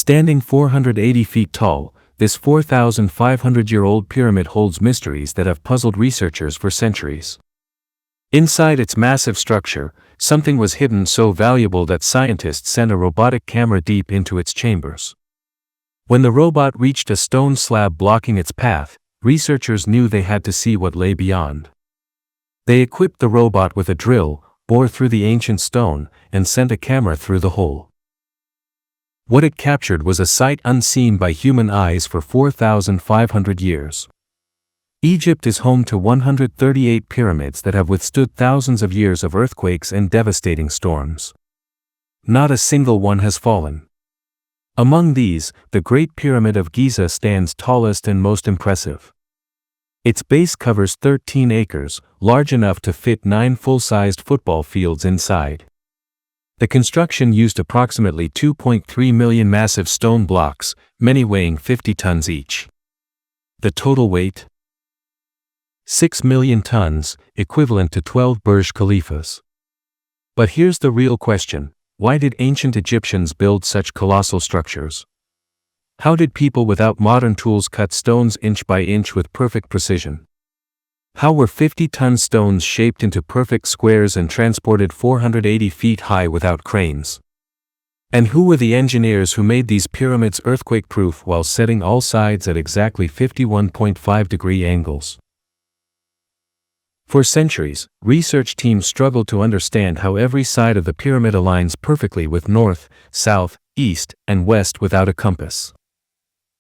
Standing 480 feet tall, this 4,500-year-old pyramid holds mysteries that have puzzled researchers for centuries. Inside its massive structure, something was hidden so valuable that scientists sent a robotic camera deep into its chambers. When the robot reached a stone slab blocking its path, researchers knew they had to see what lay beyond. They equipped the robot with a drill, bored through the ancient stone, and sent a camera through the hole. What it captured was a sight unseen by human eyes for 4,500 years. Egypt is home to 138 pyramids that have withstood thousands of years of earthquakes and devastating storms. Not a single one has fallen. Among these, the Great Pyramid of Giza stands tallest and most impressive. Its base covers 13 acres, large enough to fit 9 full-sized football fields inside. The construction used approximately 2.3 million massive stone blocks, many weighing 50 tons each. The total weight? 6 million tons, equivalent to 12 Burj Khalifas. But here's the real question: why did ancient Egyptians build such colossal structures? How did people without modern tools cut stones inch by inch with perfect precision? How were 50-ton stones shaped into perfect squares and transported 480 feet high without cranes? And who were the engineers who made these pyramids earthquake-proof while setting all sides at exactly 51.5-degree angles? For centuries, research teams struggled to understand how every side of the pyramid aligns perfectly with north, south, east, and west without a compass.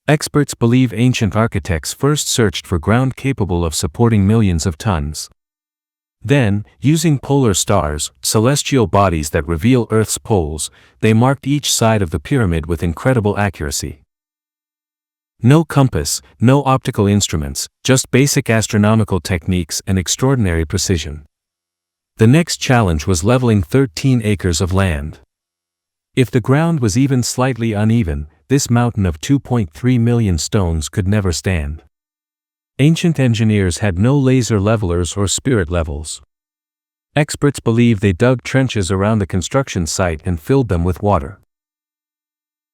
Experts believe ancient architects first searched for ground capable of supporting millions of tons. Then, using polar stars, celestial bodies that reveal Earth's poles, they marked each side of the pyramid with incredible accuracy. No compass, no optical instruments, just basic astronomical techniques and extraordinary precision. The next challenge was leveling 13 acres of land. If the ground was even slightly uneven, this mountain of 2.3 million stones could never stand. Ancient engineers had no laser levelers or spirit levels. Experts believe they dug trenches around the construction site and filled them with water.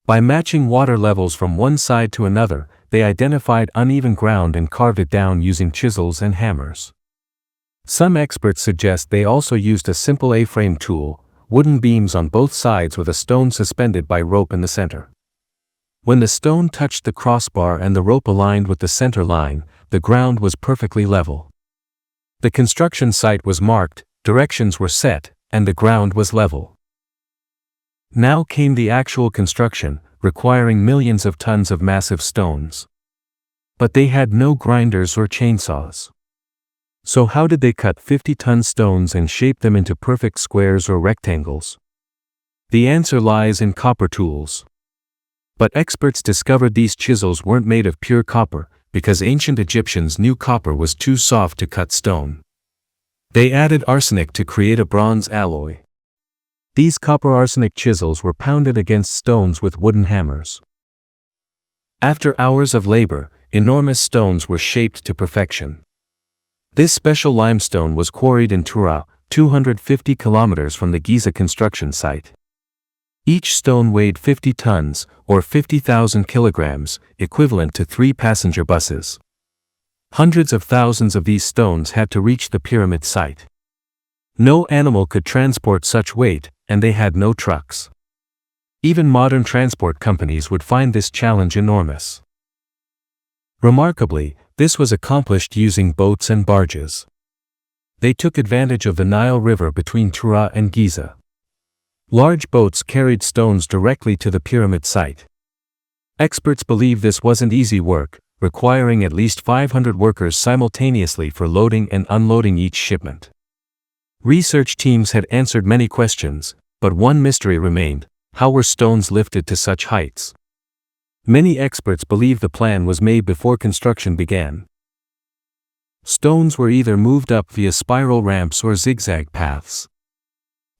By matching water levels from one side to another, they identified uneven ground and carved it down using chisels and hammers. Some experts suggest they also used a simple A-frame tool, wooden beams on both sides with a stone suspended by rope in the center. When the stone touched the crossbar and the rope aligned with the center line, the ground was perfectly level. The construction site was marked, directions were set, and the ground was level. Now came the actual construction, requiring millions of tons of massive stones. But they had no grinders or chainsaws. So how did they cut 50-ton stones and shape them into perfect squares or rectangles? The answer lies in copper tools. But experts discovered these chisels weren't made of pure copper, because ancient Egyptians knew copper was too soft to cut stone. They added arsenic to create a bronze alloy. These copper-arsenic chisels were pounded against stones with wooden hammers. After hours of labor, enormous stones were shaped to perfection. This special limestone was quarried in Tura, 250 kilometers from the Giza construction site. Each stone weighed 50 tons, or 50,000 kilograms, equivalent to 3 passenger buses. Hundreds of thousands of these stones had to reach the pyramid site. No animal could transport such weight, and they had no trucks. Even modern transport companies would find this challenge enormous. Remarkably, this was accomplished using boats and barges. They took advantage of the Nile River between Tura and Giza. Large boats carried stones directly to the pyramid site. Experts believe this wasn't easy work, requiring at least 500 workers simultaneously for loading and unloading each shipment. Research teams had answered many questions, but one mystery remained: how were stones lifted to such heights? Many experts believe the plan was made before construction began. Stones were either moved up via spiral ramps or zigzag paths.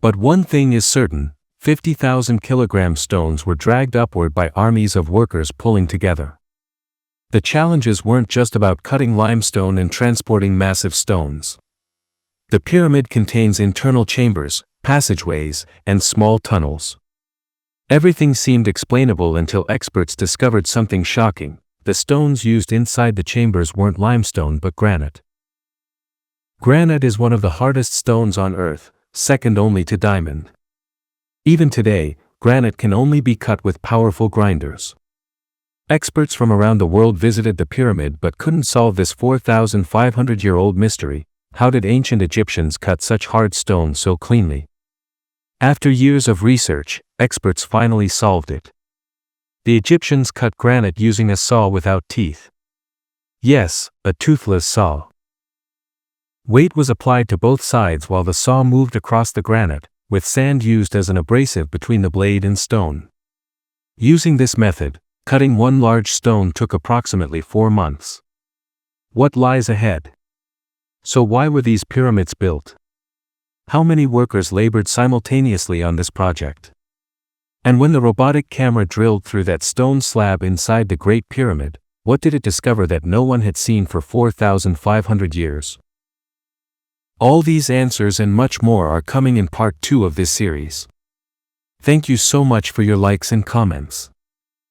But one thing is certain: 50,000 kilogram stones were dragged upward by armies of workers pulling together. The challenges weren't just about cutting limestone and transporting massive stones. The pyramid contains internal chambers, passageways, and small tunnels. Everything seemed explainable until experts discovered something shocking. The stones used inside the chambers weren't limestone but granite. Granite is one of the hardest stones on Earth, second only to diamond. Even today, granite can only be cut with powerful grinders. Experts from around the world visited the pyramid but couldn't solve this 4,500-year-old mystery. How did ancient Egyptians cut such hard stone so cleanly? After years of research, experts finally solved it. The Egyptians cut granite using a saw without teeth. Yes, a toothless saw. Weight was applied to both sides while the saw moved across the granite, with sand used as an abrasive between the blade and stone. Using this method, cutting one large stone took approximately 4 months. What lies ahead? So why were these pyramids built? How many workers labored simultaneously on this project? And when the robotic camera drilled through that stone slab inside the Great Pyramid, what did it discover that no one had seen for 4,500 years? All these answers and much more are coming in part 2 of this series. Thank you so much for your likes and comments.